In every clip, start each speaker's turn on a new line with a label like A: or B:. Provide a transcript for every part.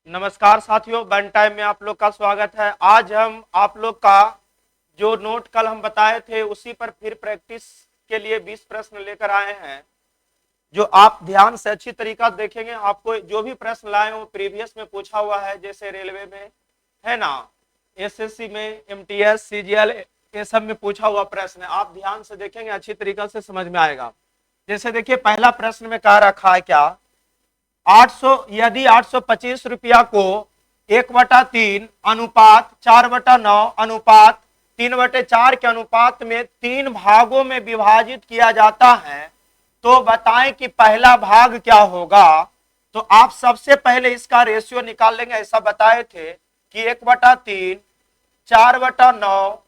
A: नमस्कार साथियों, one time में आप लोग का स्वागत है। आज हम आप लोग का जो नोट कल हम बताए थे उसी पर फिर प्रैक्टिस के लिए 20 प्रश्न लेकर आए हैं, जो आप ध्यान से अच्छी तरीका से देखेंगे। आपको जो भी प्रश्न लाए वो प्रीवियस में पूछा हुआ है, जैसे रेलवे में है ना, एसएससी में, एमटीएस, सीजीएल, ये सब में पूछा हुआ प्रश्न है। आप ध्यान से देखेंगे, अच्छी तरीका से समझ में आएगा। जैसे देखिए, पहला प्रश्न में कह रखा है क्या, 800 यदि 825 रुपया को 1/3 अनुपात 4/9 अनुपात 3/4 के अनुपात में 3 भागों में विभाजित किया जाता है, तो बताएं कि पहला भाग क्या होगा। तो आप सबसे पहले इसका रेशियो निकाल लेंगे। ऐसा बताए थे कि 1/3, 4/9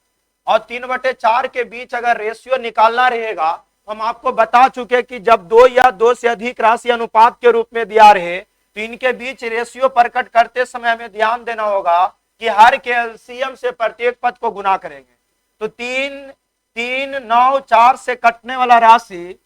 A: और 3/4 के बीच अगर रेशियो निकालना रहेगा, हम आपको बता चुके कि जब 2 या 2 से अधिक राशि अनुपात के रूप में दिया रहे तो इनके बीच रेशियो प्रकट करते समय हमें ध्यान देना होगा कि हर के एलसीएम से प्रत्येक पद को गुना करेंगे। तो 3, 3, 9, 4 से कटने वाला राशि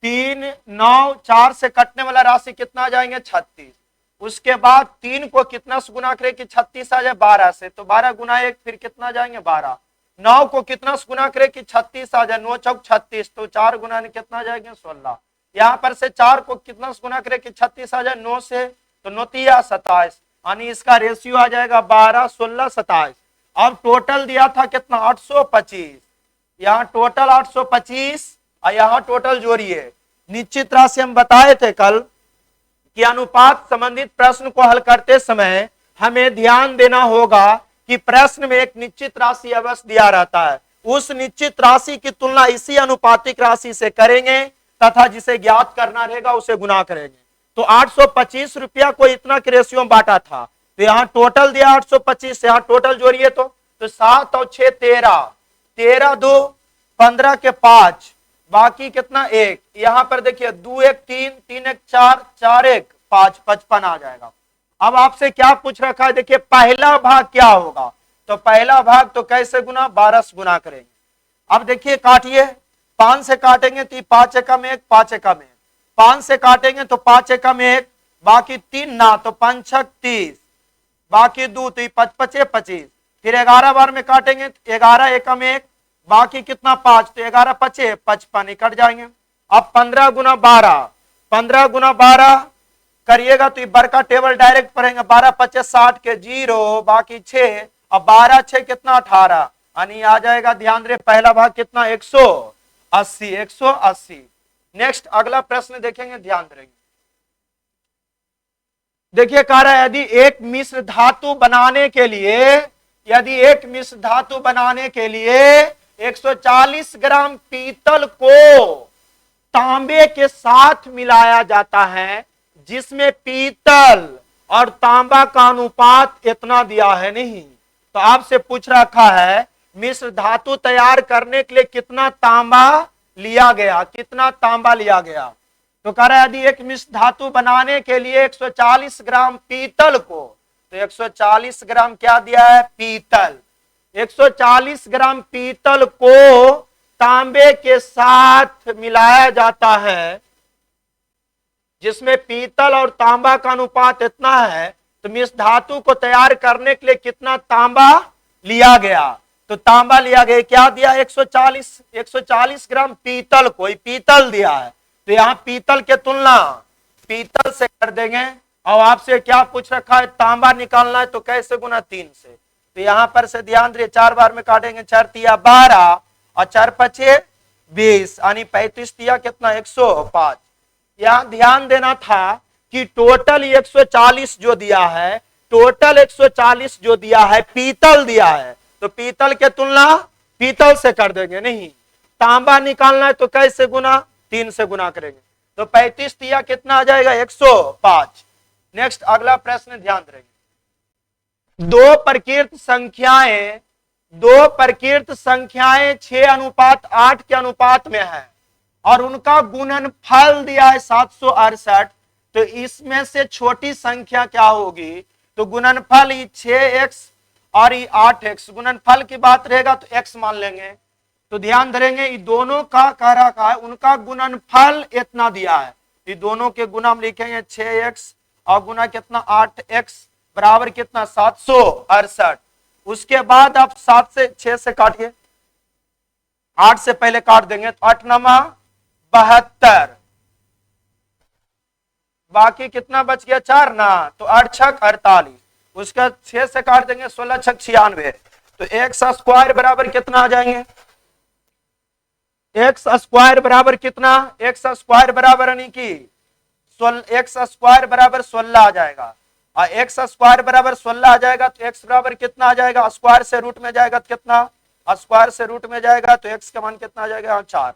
A: 3, 9, 4 से कटने वाला राशि कितना आ जाएंगे, 36। उसके बाद 3 को कितना से गुना करें कि 36 आ जाए 12 से, तो 12 गुना 1 फिर कितना जाएंगे 12। 9 को कितना से गुना करे कि 36 आ जाए, 9 चौक 36, तो 4 गुना कितना जाएंगे 16। यहाँ पर से 4 को कितना से गुना करे कि 36 आ जाए 9 से, तो 9 तिया 27, यानी इसका रेशियो आ जाएगा 12, 16, 27। अब टोटल दिया था कितना, 825। यहाँ टोटल 825 और यहाँ टोटल जोड़िए। निश्चित राशि हम बताए थे कल कि अनुपात संबंधित प्रश्न को हल करते समय हमें ध्यान देना होगा कि प्रश्न में एक निश्चित राशि अवश्य दिया रहता है। उस निश्चित राशि की तुलना इसी अनुपातिक राशि से करेंगे तथा जिसे ज्ञात करना रहेगा उसे गुना करेंगे। तो 825 रुपया को इतना के रेशियो में बांटा था, तो यहाँ टोटल दिया 825, यहाँ टोटल जोड़िए तो 7 और 6 13, 13 2 15 के 5, बाकी कितना 1। यहाँ पर देखिए 2 1 3, 3 1 4, 4 1 5, 55 आ जाएगा। अब आपसे क्या पूछ रखा है, देखिए पहला भाग क्या होगा। तो पहला भाग तो कैसे गुना, 12 से गुना करेंगे। अब देखिए काटिए, 5 से काटेंगे तो 5 एकम 1, 5 एकम 1, 5 से काटेंगे तो 5 एकम 1, बाकी 3 ना तो 5 6 30, बाकी 2 तो 5 5 25, फिर 11 बार में काटेंगे तो 11 एकम 1, बाकी कितना 5, तो 11 5 55 कट जाएंगे। अब 15 गुना 12, 15 गुना 12 करिएगा तो बर का टेबल डायरेक्ट पढ़ेंगे, 12 25 60 के 0, बाकी 6, अब 12 6 कितना 18, यानी आ जाएगा। ध्यान रहे पहला भाग कितना 180, 180। नेक्स्ट अगला प्रश्न देखेंगे, ध्यान देंगे। देखिए कह रहा है यदि मिश्र धातु बनाने के लिए 140 ग्राम पीतल को तांबे के साथ मिलाया जाता है, जिसमें पीतल और तांबा का अनुपात इतना दिया है नहीं, तो आपसे पूछ रखा है मिश्र धातु तैयार करने के लिए कितना तांबा लिया गया, कितना तांबा लिया गया। तो कह रहा है यदि एक मिश्र धातु बनाने के लिए 140 ग्राम पीतल को, तो 140 ग्राम क्या दिया है, पीतल। 140 ग्राम पीतल को तांबे के साथ मिलाया जाता है, जिसमें पीतल और तांबा का अनुपात इतना है, तो मिश्र धातु को तैयार करने के लिए कितना तांबा लिया गया। तो तांबा लिया गया क्या दिया, 140 ग्राम पीतल को, पीतल दिया है, तो यहाँ पीतल के तुलना पीतल से कर देंगे। और आपसे क्या पूछ रखा है, तांबा निकालना है, तो कैसे गुना 3 से, तो यहाँ पर से ध्यान दिए 4 बार में काटेंगे, 4 तिया 12 और 4 5 20, यानी 35 तिया कितना 105। यहां ध्यान देना था कि टोटल 140 जो दिया है, टोटल 140 जो दिया है पीतल दिया है, तो पीतल के तुलना पीतल से कर देंगे। नहीं, तांबा निकालना है तो कैसे गुना, 3 से गुना करेंगे, तो 35 तिया कितना आ जाएगा 105। नेक्स्ट अगला प्रश्न ध्यान देंगे। दो प्रकृत संख्याएं 6:8 के अनुपात में है और उनका गुणनफल दिया है 768, तो इसमें से छोटी संख्या क्या होगी। तो गुणनफल 6x और 8x, गुणनफल की बात रहेगा तो x मान लेंगे। तो ध्यान धरेंगे ये दोनों का कह रखा है उनका गुणनफल इतना दिया है, ये दोनों के गुना हम लिखेंगे 6x और गुना कितना 8x, बराबर कितना 768। उसके बाद आप 6 से काटिए, 8 से पहले काट देंगे तो 8 नमा 72, बाकी कितना बच गया 4 ना, तो 8 छक 48, उसका 6 से काट देंगे 16 छक 96, तो एक्स स्क्वायर बराबर कितना आ जाएंगे, एक्स स्क्वायर बराबर कितना, एक्स स्क्वायर बराबर यानी कि एक्स स्क्वायर बराबर 16 आ जाएगा, और एक्स स्क्वायर बराबर 16 आ जाएगा तो एक्स बराबर कितना आ जाएगा, स्क्वायर से रूट में जाएगा तो कितना, स्क्वायर से रूट में जाएगा तो एक्स का मान कितना आ जाएगा 4,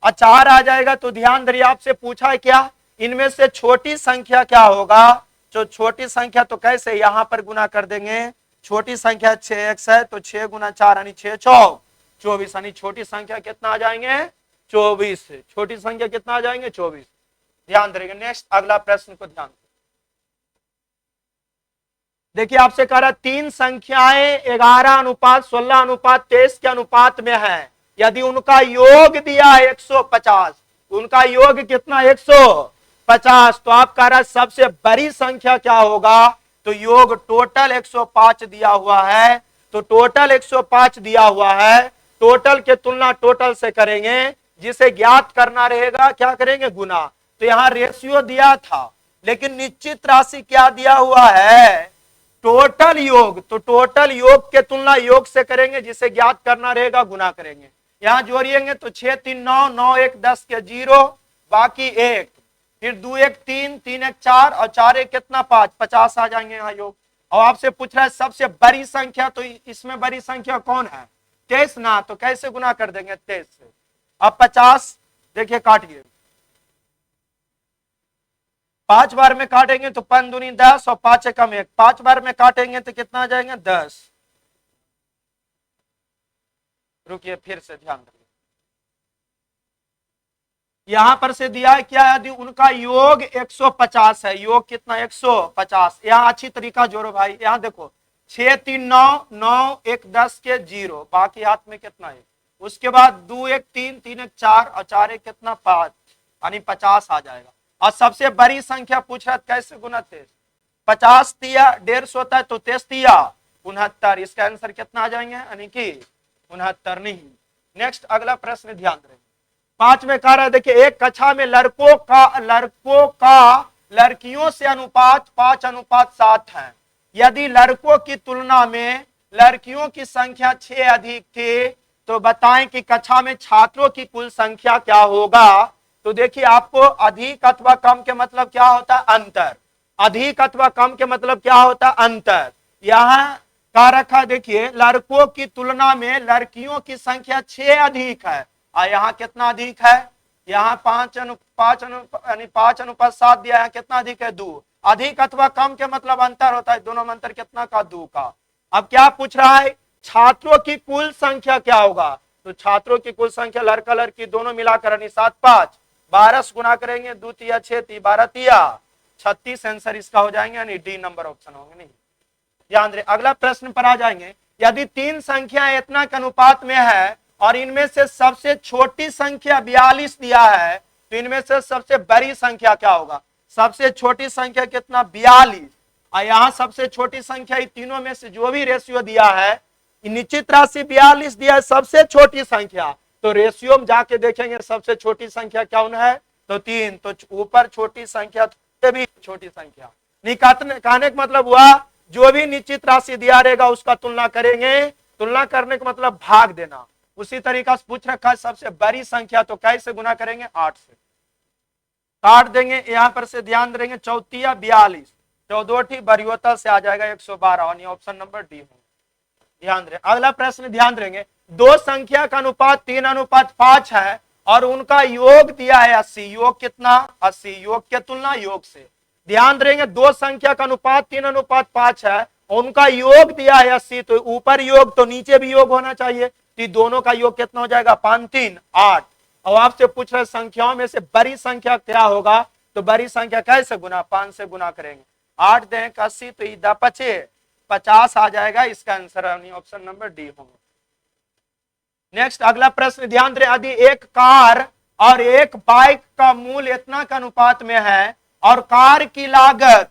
A: और 4 आ जाएगा। तो ध्यान धरिए आपसे पूछा है क्या, इनमें से छोटी संख्या क्या होगा, जो छोटी संख्या तो कैसे यहां पर गुना कर देंगे, छोटी संख्या 6x है तो 6 गुना 4 यानी 6 चौक 24, यानी छोटी संख्या कितना आ जाएंगे 24, छोटी संख्या कितना आ जाएंगे 24। ध्यान देंगे। नेक्स्ट अगला प्रश्न को ध्यान देखिए, आपसे कह रहा तीन संख्याएं 11:16:23 के अनुपात में है, यदि उनका योग दिया है 150, उनका योग कितना 150, तो आप कह रहा सबसे बड़ी संख्या क्या होगा, तो योग टोटल 105 दिया हुआ है, तो टोटल 105 दिया हुआ है, टोटल के तुलना टोटल से करेंगे, जिसे ज्ञात करना रहेगा क्या करेंगे गुना। तो यहां रेशियो दिया था लेकिन निश्चित राशि क्या दिया हुआ है, टोटल योग, तो टोटल योग के तुलना योग से करेंगे, जिसे ज्ञात करना रहेगा गुना करेंगे। यहां जोड़िएंगे तो 6 3 9, 9 1 10 के 0, बाकी 1, फिर 2 1 3, 3 1 4 और 4 1 कितना 5, 50 आ जाएंगे यहाँ योग। और आपसे पूछ रहा है सबसे बड़ी संख्या, तो इसमें बड़ी संख्या कौन है 23 ना, तो कैसे गुना कर देंगे 23 से। अब 50 देखिए काटिए, 5 बार में काटेंगे तो 5 दूनी 10 और 5 एकम 1, 5 बार में काटेंगे तो कितना आ जाएंगे 10। रुकिए फिर से ध्यान रखिए, यहां पर से दिया है क्या, यदि उनका योग 150 है, योग कितना 150, यहां अच्छी तरीका जोड़ो भाई, यहां देखो 6 3 9, 9 1 10 के 0, बाकी हाथ में कितना है, उसके बाद 2 1 3, 3 1 4 और 4 1 कितना 5, यानी 50 आ जाएगा। और सबसे बड़ी संख्या पूछ रहा है कैसे गुना 23, 50 तिया 150 होता है तो 23 तिया 69, इसका आंसर कितना आ जाएंगे यानी कि 69 नहीं। नेक्स्ट अगला प्रश्न ध्यान दें, 5 में कह रहा है देखिए, एक कक्षा में लड़कों का लड़कियों से अनुपात 5:7 है, यदि लड़कों की तुलना में लड़कियों की संख्या 6 अधिक थी, तो बताएं कि कक्षा में छात्रों की कुल संख्या क्या होगा। तो देखिए आपको अधिक अथवा कम के मतलब क्या होता है अंतर, अधिक अथवा कम के मतलब क्या होता है अंतर। यहां का रखा देखिए, लड़कों की तुलना में लड़कियों की संख्या 6 अधिक है, और यहाँ कितना अधिक है, यहाँ 5:7 दिया है, कितना अधिक है 2, अधिक अथवा कम के मतलब अंतर होता है, दोनों में अंतर कितना का 2 का। अब क्या पूछ रहा है, छात्रों की कुल संख्या क्या होगा, तो छात्रों की कुल संख्या लड़का लड़की दोनों मिलाकर यानी 7 5, 12 से गुना करेंगे, 2 तिया 6 ती 12 तिया 36, आंसर इसका हो जाएंगे यानी डी नंबर ऑप्शन होंगे। नहीं ध्यान दे, अगला प्रश्न पर आ जाएंगे, यदि तीन संख्या इतना के अनुपात में है और इनमें से सबसे छोटी संख्या 42 दिया है, तो इनमें से सबसे बड़ी संख्या क्या होगा, सबसे छोटी संख्या कितना 42, और यहाँ सबसे छोटी संख्या तीनों में से जो भी रेशियो दिया है, निश्चित राशि 42 दिया है सबसे छोटी संख्या, तो रेशियो में जाके देखेंगे सबसे छोटी संख्या कौन है, तो 3, तो ऊपर छोटी संख्या तो भी छोटी संख्या नहीं, कहने का मतलब हुआ जो भी निश्चित राशि दिया रहेगा उसका तुलना करेंगे, तुलना करने का मतलब भाग देना। उसी तरीका से पूछ रखा है सबसे बड़ी संख्या, तो कैसे गुना करेंगे 8 से काट देंगे, यहां पर से ध्यान देंगे 4 तिया 42, 14 बरियोता से आ जाएगा 112, ऑप्शन नंबर डी हो। ध्यान दें, अगला प्रश्न ध्यान देंगे, दो संख्या का अनुपात 3:5 है और उनका योग दिया है 80, योग कितना 80, योग के तुलना योग से। ध्यान देंगे दो संख्या का अनुपात 3:5 है और उनका योग दिया है 80, तो ऊपर योग तो नीचे भी योग होना चाहिए, तो दोनों का योग कितना हो जाएगा 5 3 8। और आपसे पूछ रहे संख्याओं में से बड़ी संख्या क्या होगा, तो बड़ी संख्या कैसे गुना 5 से गुना करेंगे, 8 दें 80 तो इदा 50 आ जाएगा, इसका आंसर ऑप्शन नंबर डी होगा। नेक्स्ट अगला प्रश्न ध्यान दें, यदि एक कार और एक बाइक का मूल्य इतना का अनुपात में है और कार की लागत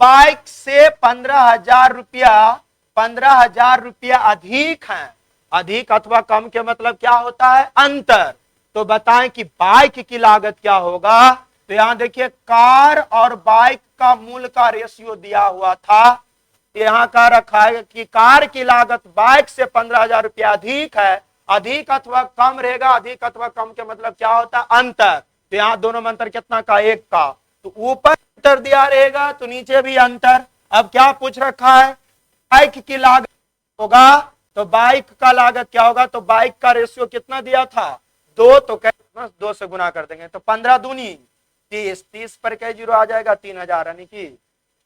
A: बाइक से 15,000 रुपया अधिक है। अधिक अथवा कम के मतलब क्या होता है? अंतर। तो बताएं कि बाइक की लागत क्या होगा। तो यहां देखिए कार और बाइक का मूल्य का रेशियो दिया हुआ था। यहां का रखा है कि कार की लागत बाइक से 15,000 रुपया अधिक है। अधिक अथवा कम रहेगा। अधिक अथवा कम के मतलब क्या होता है? अंतर। तो यहां दोनों में अंतर कितना का? 1 का। तो ऊपर अंतर दिया रहेगा तो नीचे भी अंतर। अब क्या पूछ रखा है? बाइक की लागत होगा। तो बाइक का लागत क्या होगा? तो बाइक का रेशियो कितना दिया था? 2। तो 2 से गुना कर देंगे तो 15 दूनी 30। 30 पर क्या जीरो आ जाएगा? 3,000, यानी कि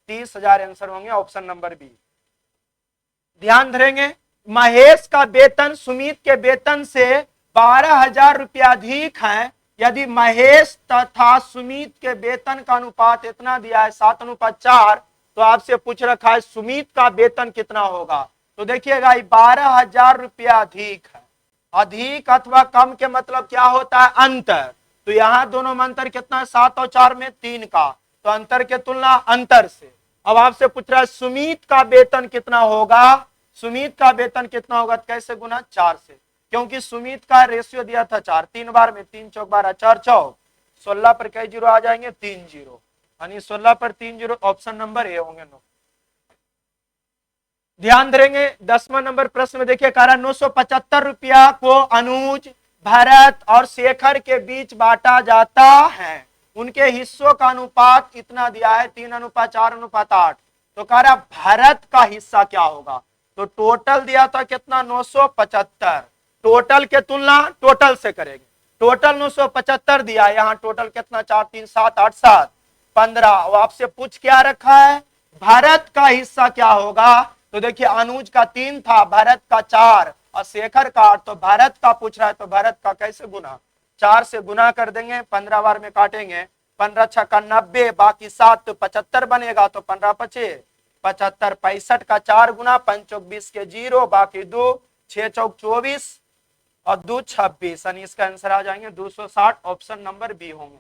A: 30,000 आंसर होंगे ऑप्शन नंबर बी। ध्यान धरेंगे, महेश का वेतन सुमित के वेतन से 12,000 रुपया अधिक है। यदि महेश तथा सुमित के वेतन का अनुपात इतना दिया है 7:4, तो आपसे पूछ रखा है सुमित का वेतन कितना होगा। तो देखिएगा 12,000 रुपया अधिक है। अधिक अथवा कम के मतलब क्या होता है? अंतर। तो यहां दोनों में अंतर कितना है? 7 और 4 में 3 का। तो अंतर के तुलना अंतर से। अब आपसे पूछ रहा है सुमित का वेतन कितना होगा। सुमित का वेतन कितना होगा? कैसे गुना? 4 से, क्योंकि सुमित का रेशियो दिया था 4। 3 बार में 3 चौक 12, 4 चौक 16 पर कई जीरो आ जाएंगे? 3 जीरो, यानी 16 पर 3 जीरो ऑप्शन नंबर ए होंगे। नो। ध्यान देंगे 10वां नंबर प्रश्न में देखिए कारण 975 रुपया को अनुज, भरत और शेखर के बीच बांटा जाता है। उनके हिस्सों का अनुपात इतना दिया है 3:4:8। तो कह रहा भरत का हिस्सा क्या होगा। तो टोटल दिया था कितना? 975। टोटल के तुलना टोटल से करेंगे। टोटल 975 दिया, यहाँ टोटल कितना? 4 3 7 8 7 15। आपसे पूछ क्या रखा है? भारत का हिस्सा क्या होगा। तो देखिए अनुज का 3 था, भारत का 4 और शेखर का 8। तो भारत का पूछ रहा है तो भारत का कैसे गुना? 4 से गुना कर देंगे, 15 बार में काटेंगे। 15 छक्का 90, बाकी 7 तो 75 बनेगा। तो 15 पचे 75, 65 का 4 गुना, 5 चौक 20 के 0, बाकी 2, 6 चौक 24 और 2 26, यानी इसका आंसर आ जाएंगे 260 ऑप्शन नंबर बी होंगे।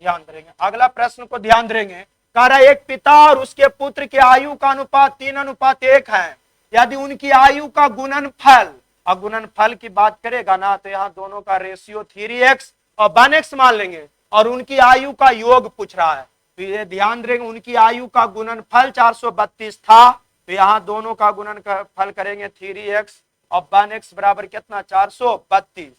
A: ध्यान देंगे अगला प्रश्न को ध्यान देंगे। कह रहा एक पिता और उसके पुत्र के आयु का अनुपात 3:1 है। यदि उनकी आयु का गुणनफल, और गुणनफल की बात करेगा ना तो यहाँ दोनों का रेशियो 3x और 1x मान लेंगे और उनकी आयु का योग पूछ रहा है। तो ये ध्यान देंगे उनकी आयु का गुणनफल 432 था। तो यहाँ दोनों का गुणनफल करेंगे 3x और 1x बराबर कितना? 432।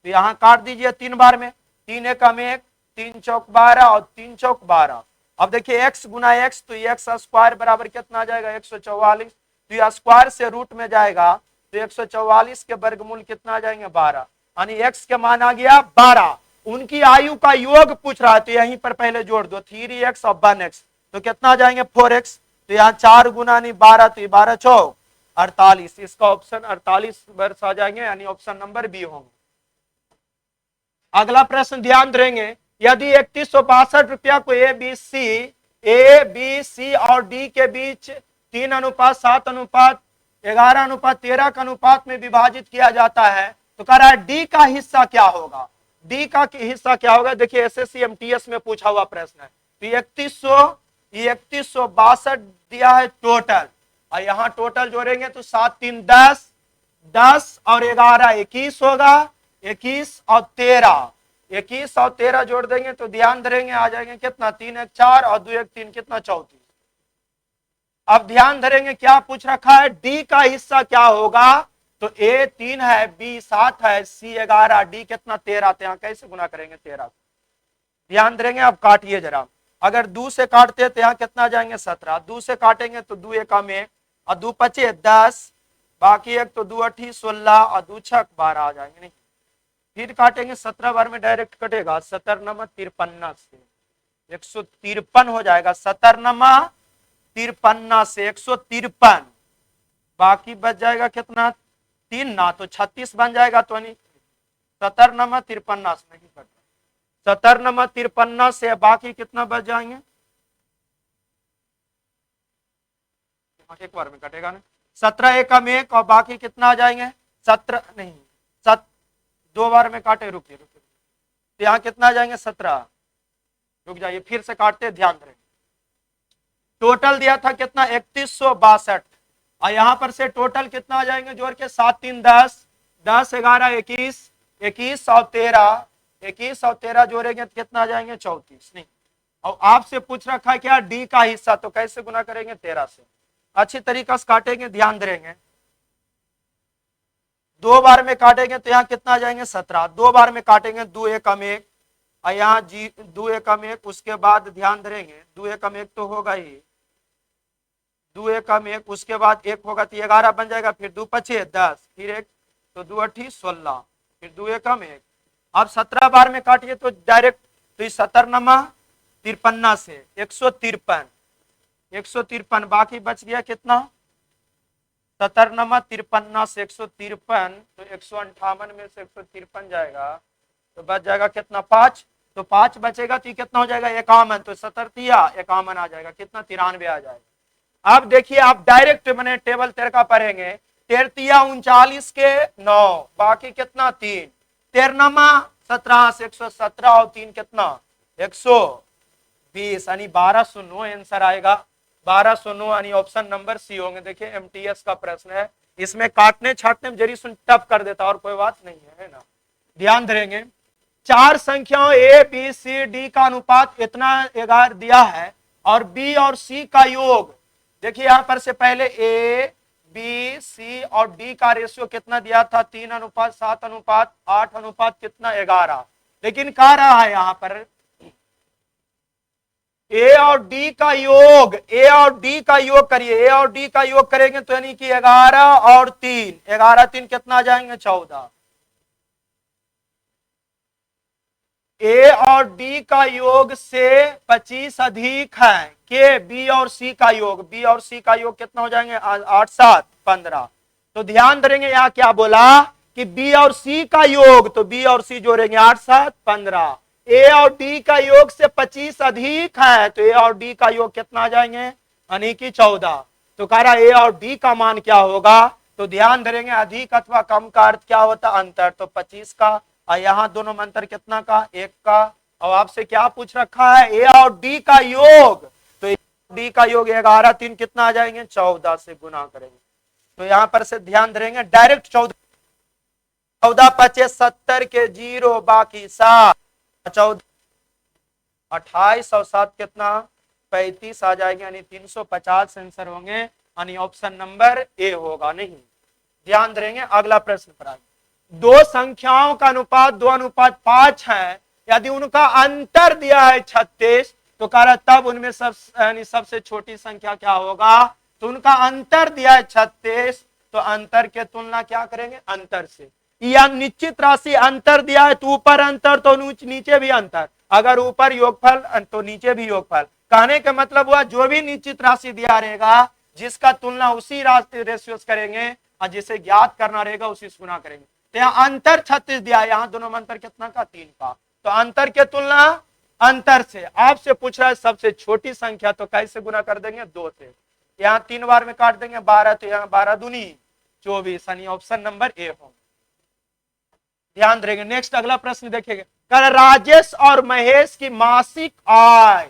A: तो यहाँ काट दीजिए 3 बार में, 3 एकम 1, 3 चौक 12 और 3 चौक 12। अब देखिए x गुना x, तो x स्क्वायर बराबर कितना आ जाएगा? 144। तो यह स्क्वायर से रूट में जाएगा तो 144 के वर्गमूल कितना आ जाएंगे? 12, यानी x के मान आ गया 12। उनकी आयु का योग पूछ रहा है तो यहीं पर पहले जोड़ दो 3x और 1x, तो कितना आ जाएंगे? 4x। तो यहाँ 4 गुना नहीं 12, तो 12 चौक 48। इसका ऑप्शन 48 वर्ष आ जाएंगे, यानी ऑप्शन नंबर बी होंगे। अगला प्रश्न ध्यान देंगे। यदि 3162 रुपया को ए बी सी और डी के बीच 3:7:11:13 का अनुपात में विभाजित किया जाता है तो कह रहा है डी का हिस्सा क्या होगा। डी का हिस्सा क्या होगा? देखिए एसएससी एमटीएस में पूछा हुआ प्रश्न है। तो 3162 दिया है टोटल, और यहाँ टोटल जोड़ेंगे तो 7 3 10, 10 और 11 21 होगा। 21 और 13, 21 और 13 जोड़ देंगे तो ध्यान धरेंगे आ जाएंगे कितना? 3 1 4 और 2 1 3 कितना? 34। अब ध्यान धरेंगे क्या पूछ रखा है? डी का हिस्सा क्या होगा। तो ए 3 है, बी 7 है, सी 11, डी कितना? 13। तो यहाँ कैसे गुना करेंगे? 13। ध्यान देंगे। अब काटिए जरा, अगर 2 से काटते तो यहाँ कितना जाएंगे? 17। 2 से काटेंगे तो 2 एकम 1 और 2 पचे 10, बाकी एक तो 2 8 16 और 2 6 12 आ जाएंगे। नहीं फिर काटेंगे 17 बार में डायरेक्ट कटेगा। 17 नमा 53 से 153 हो जाएगा। 17 नमा 53 से 153, बाकी बच जाएगा कितना? 3 ना, तो 36 बन जाएगा। तो नहीं 17 नमा 53 से नहीं कटता। 17 नमा 53 से बाकी कितना बच जाएंगे? एक बार में कटेगा ना। 17 एकम 1 और बाकी कितना आ जाएंगे? 17 नहीं 2 बार में काटे। रुकिए तो यहाँ कितना आ जाएंगे? 17। रुक जाइए फिर से काटते, ध्यान दें। टोटल दिया था कितना 3162, और यहां पर से टोटल कितना आ जाएंगे जोड़ के 7 3 10, 10 11 21, 21 और 13, 21 और 13 जोड़ेंगे तो कितना आ जाएंगे 34। नहीं, और आपसे पूछ रखा है क्या डी का हिस्सा, तो कैसे गुना करेंगे 13 से, अच्छी तरीका से काटेंगे, ध्यान देंगे। 2 बार में काटेंगे तो यहाँ कितना आ जाएंगे 17, 2 बार में काटेंगे 2 एकम 1, और यहाँ जी 2 एकम 1, उसके बाद ध्यान देंगे 2 एकम 1 तो होगा ही, 2 एकम 1, उसके बाद 1 होगा तो 11 बन जाएगा, फिर 2 पचे 10, फिर 1 तो 2 अठी 16, फिर 2 एकम 1। अब 17 बार में काटिए तो डायरेक्ट, तो 17 नमा 53 से 153, 153, बाकी बच गया कितना 17 नमा 53 से 153, तो 158 में से 153 जाएगा तो बच जाएगा कितना 5, तो 5 बचेगा तो कितना हो जाएगा 51, तो 17 तिया 51 आ जाएगा, कितना 93 आ जाएगा। अब देखिए आप डायरेक्ट मैंने टेबल 13 का पढ़ेंगे, 13 तिया 39 के 9, बाकी कितना 3, 13 नमा 17 से 117 और 3 कितना 120, यानी 1209 आंसर आएगा, 1209 यानी ऑप्शन नंबर सी होंगे। देखिए एमटीएस का प्रश्न है, इसमें काटने छाटने में जरी सुन टफ कर देता और कोई बात नहीं है ना, ध्यान देंगे। 4 संख्याओं ए बी सी डी का अनुपात इतना 11 दिया है, और बी और सी का योग, देखिए यहां पर से पहले ए बी सी और डी का रेशियो कितना दिया था 3:7:8 कितना 11, लेकिन कह रहा है यहां पर ए और डी का योग, ए और डी का योग करिए, ए और डी का योग करेंगे तो यानी कि 11 और 3, 11 3 कितना आ जाएंगे 14, ए और डी का योग से 25 अधिक है के बी और सी का योग, बी और सी का योग कितना हो जाएंगे 8 7 15, तो ध्यान देंगे यहाँ क्या बोला कि बी और सी का योग, तो बी और सी जोड़ेंगे 8 7 15, ए और डी का योग से 25 अधिक है, तो ए और डी का योग कितना आ जाएंगे यानी कि 14, तो कह रहा ए और डी का मान क्या होगा, तो ध्यान देंगे अधिक अथवा कम का अर्थ क्या होता अंतर, तो 25 का, और यहाँ दोनों में अंतर कितना का 1 का, और आपसे क्या पूछ रखा है ए और डी का योग, तो डी का योग 11 3 कितना आ जाएंगे 14 से गुना करेंगे, तो यहाँ पर से ध्यान देंगे डायरेक्ट 14 पचे 70 के 0 बाकी 7 14 28 और 7 कितना 35 आ जाएंगे, यानी 350 आंसर होंगे, यानी ऑप्शन नंबर ए होगा। नहीं, ध्यान देंगे अगला प्रश्न पर आगे, 2 संख्याओं का अनुपात 2:5 है, यदि उनका अंतर दिया है 36, तो कह रहा तब उनमें सबसे छोटी संख्या क्या होगा, तो उनका अंतर दिया है 36, तो अंतर के तुलना क्या करेंगे अंतर से, या निश्चित राशि अंतर दिया है तो ऊपर अंतर तो नीचे भी अंतर, अगर ऊपर योगफल तो नीचे भी योगफल, कहने का मतलब हुआ जो भी निश्चित राशि दिया रहेगा जिसका तुलना उसी राशि रेशियो करेंगे, और जिसे ज्ञात करना रहेगा उसी से गुना करेंगे, तो यहाँ अंतर 36 दिया है, यहाँ दोनों में अंतर कितना का 3 का, तो अंतर के तुलना अंतर से, आपसे पूछ रहा है सबसे छोटी संख्या, तो कैसे गुना कर देंगे 2 से, यहाँ 3 बार में काट देंगे 12, तो यहाँ 12 दूनी 24, यानी ऑप्शन नंबर ए हो, ध्यान देंगे। नेक्स्ट अगला प्रश्न देखेंगे, कल राजेश और महेश की मासिक आय,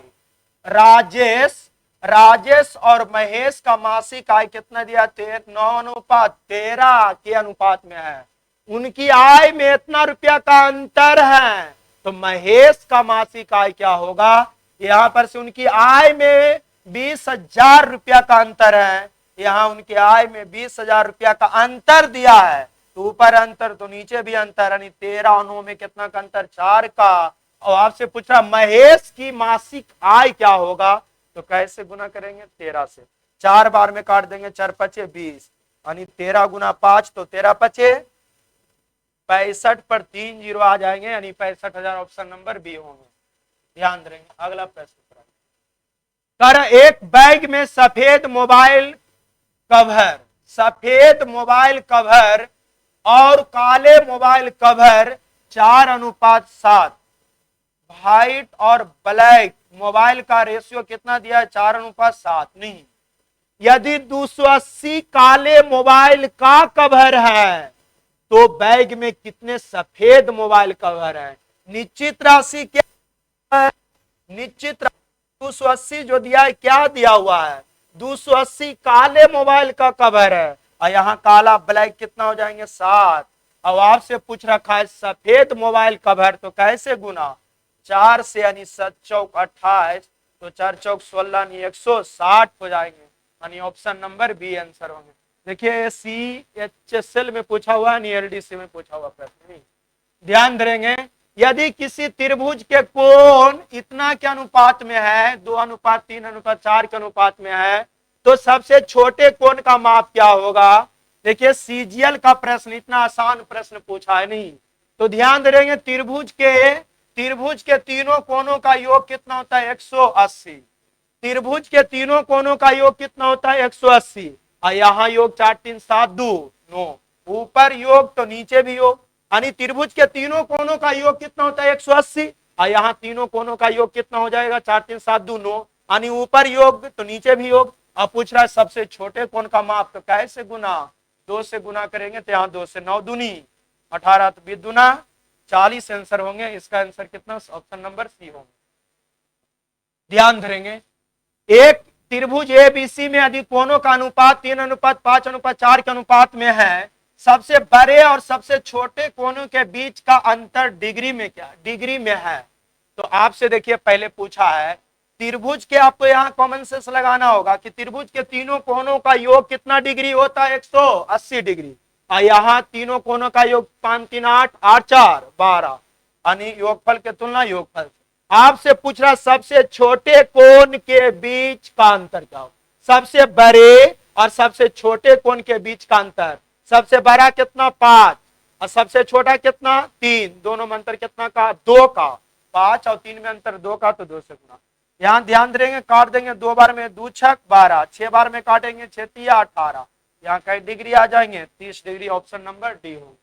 A: राजेश और महेश का मासिक आय कितना दिया 9:13 के अनुपात में है, उनकी आय में इतना रुपया का अंतर है, तो महेश का मासिक आय क्या होगा, यहां पर से उनकी आय में 20,000 रुपया का अंतर है, यहाँ उनकी आय में 20,000 रुपया का अंतर दिया है, तो ऊपर अंतर तो नीचे भी अंतर, यानी 13 और 9 में कितना का अंतर 4 का, और आपसे पूछ रहा महेश की मासिक आय क्या होगा, तो कैसे गुना करेंगे 13 से, 4 बार में काट देंगे 4 पचे 20, यानी 13 गुना 5 तो 13 पचे 65 पर 3 जीरो आ जाएंगे, यानी 65,000 ऑप्शन नंबर बी होंगे, ध्यान देंगे। अगला प्रश्न कर, एक बैग में सफेद मोबाइल कवर और काले मोबाइल कवर 4:7, व्हाइट और ब्लैक मोबाइल का रेशियो कितना दिया है 4:7, नहीं, यदि 280 काले मोबाइल का कवर है तो बैग में कितने सफेद मोबाइल कवर है, निश्चित राशि क्या है, निश्चित 280 जो दिया है क्या दिया हुआ है, 280 काले मोबाइल का कवर है और यहाँ काला ब्लैक कितना हो जाएंगे 7। अब आपसे पूछ रखा है सफेद मोबाइल कवर, तो कैसे गुना 4 से, यानी 7 चौक 28, तो 4 चौक 16 यानी 160 हो जाएंगे, यानी ऑप्शन नंबर बी आंसर होंगे। देखिए CHSL में पूछा हुआ है, LDC में पूछा हुआ प्रश्न नहीं। ध्यान देंगे, यदि किसी त्रिभुज के कोण इतना के अनुपात में है, 2:3:4 के अनुपात में है, तो सबसे छोटे कोण का माप क्या होगा। देखिए CGL का प्रश्न, इतना आसान प्रश्न पूछा है नहीं, तो ध्यान देंगे त्रिभुज के तीनों कोणों का योग कितना होता है 180। त्रिभुज के तीनों कोणों का योग कितना होता है 180, और यहाँ योग 4 3 7 2 9, ऊपर योग तो नीचे भी योग, यानी त्रिभुज के तीनों कोणों का योग कितना होता है 180, और यहाँ तीनों कोणों का योग कितना हो जाएगा 4 3 7 2 9, यानी ऊपर योग तो नीचे भी योग। अब पूछ रहा है सबसे छोटे कोण का माप, तो कैसे गुना 2 से गुना करेंगे, तो यहाँ 2 से 9 दूनी 18, तो 20 दूना 40 आंसर होंगे। इसका आंसर कितना, ऑप्शन नंबर सी होंगे। ध्यान धरेंगे, एक त्रिभुज ABC में यदि कोणों का अनुपात 3:5:4 के अनुपात में है, सबसे बड़े और सबसे छोटे कोणों के बीच का अंतर डिग्री में क्या, डिग्री में है। तो आपसे देखिए पहले पूछा है त्रिभुज के, आपको यहाँ कॉमन सेंस लगाना होगा कि त्रिभुज के तीनों कोणों का योग कितना डिग्री होता है 180 डिग्री, और यहाँ तीनों कोणों का योग 5 3 8 8 4 12, यानी योगफल के तुलना योगफल। आपसे पूछ रहा सबसे छोटे कोण के बीच का अंतर क्या हो, सबसे बड़े और सबसे छोटे कोण के बीच का अंतर, सबसे बड़ा कितना 5 और सबसे छोटा कितना 3, दोनों में अंतर कितना का 2 का, 5 और 3 में अंतर 2 का, तो 2 से गुना। यहाँ ध्यान देंगे, काट देंगे 2 बार में 2 6 12, 6 बार में काटेंगे 6 3 18, यहाँ कई डिग्री आ जाएंगे 30 डिग्री, ऑप्शन नंबर डी हो।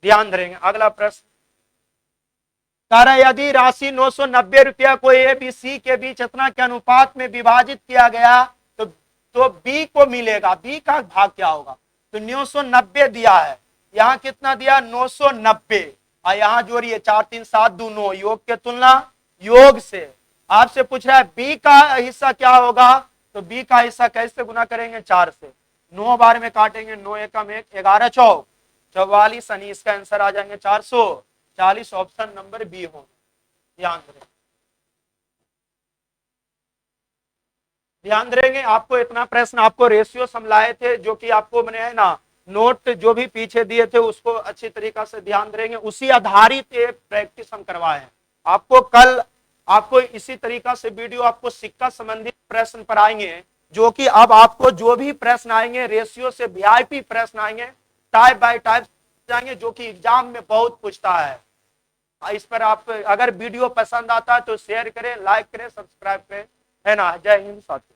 A: ध्यान देंगे, अगला प्रश्न, यदि राशि 990 रुपया को ABC के बीच इतना के अनुपात में विभाजित किया गया, तो B को मिलेगा, B का भाग क्या होगा, तो 990 दिया है, यहाँ कितना दिया 990, और यहाँ जोड़िए 4 3 7 2 9, योग के तुलना योग से। आपसे पूछ रहा है B का हिस्सा क्या होगा, तो B का हिस्सा कैसे गुना करेंगे 4 से, 9 बार में काटेंगे 9 एकम 1, 11 चौक 44, यानी इसका आंसर आ जाएंगे 440, ऑप्शन नंबर बी हो। ध्यान देंगे, आपको इतना प्रश्न, आपको रेशियो समझाए थे, जो कि आपको मैंने है ना नोट जो भी पीछे दिए थे उसको अच्छी तरीका से ध्यान देंगे, उसी आधारित ये प्रैक्टिस हम करवाए। आपको कल आपको इसी तरीका से वीडियो आपको सिक्का संबंधित प्रश्न पर आएंगे, जो कि अब आपको जो भी प्रश्न आएंगे रेशियो से VIP प्रश्न आएंगे, टाइप बाय टाइप जाएंगे, जो कि एग्जाम में बहुत पूछता है। इस पर आप अगर वीडियो पसंद आता है तो शेयर करें, लाइक करें, सब्सक्राइब करें, है ना। जय हिंद साथियों।